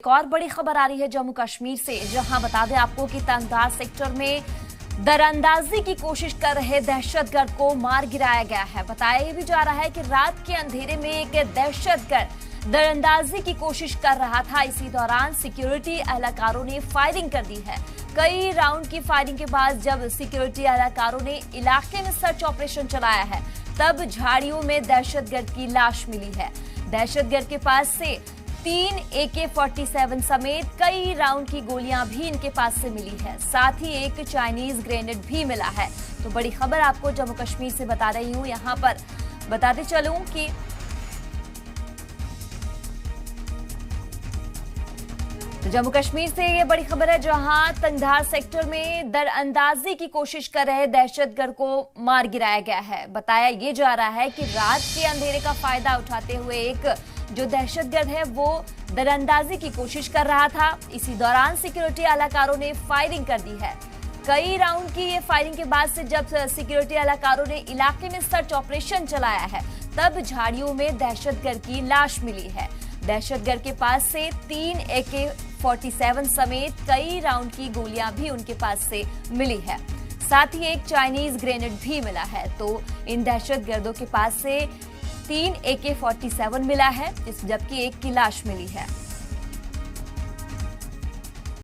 एक और बड़ी खबर आ रही है जम्मू कश्मीर से, जहां बता दें आपको कि तंगधार सेक्टर में दरअंदाजी की कोशिश कर रहे दहशतगर्द को मार गिराया गया है। बताया भी जा रहा है कि रात के अंधेरे में एक दहशतगर्द दरअंदाजी की कोशिश कर रहा था। इसी दौरान सिक्योरिटी एहलकारों ने फायरिंग कर दी है। कई राउंड की फायरिंग के बाद जब सिक्योरिटी एहलकारों ने इलाके में सर्च ऑपरेशन चलाया है, तब झाड़ियों में दहशतगर्द की लाश मिली है। दहशतगर्द के पास से 3 AK-47 समेत कई राउंड की गोलियां भी इनके पास से मिली है। साथ ही एक चाइनीज ग्रेनेड भी मिला है। तो बड़ी खबर आपको जम्मू कश्मीर से बता रही हूं। यहां पर बताते चलूं कि तो जम्मू कश्मीर से ये बड़ी खबर है, जहां तंगधार सेक्टर में दरअंदाजी की कोशिश कर रहे दहशतगर्द को मार गिराया गया है। बताया ये जा रहा है कि रात के अंधेरे का फायदा उठाते हुए एक जो दहशतगर्द है वो दरअंदाजी की कोशिश कर रहा था। इसी दौरान सिक्योरिटी एहलकारों ने फायरिंग कर दी है। कई राउंड की ये फायरिंग के बाद से जब सिक्योरिटी एहलकारों ने इलाके में सर्च ऑपरेशन चलाया है, तब झाड़ियों में दहशतगर्द की लाश मिली है। दहशतगर्द के पास से 3 AK-47 समेत कई राउंड की गोलियां भी उनके पास से मिली है। साथ ही एक चाइनीज ग्रेनेड भी मिला है। तो इन दहशतगर्दों के पास से 3 AK-47 मिला है, जबकि एक की लाश मिली है।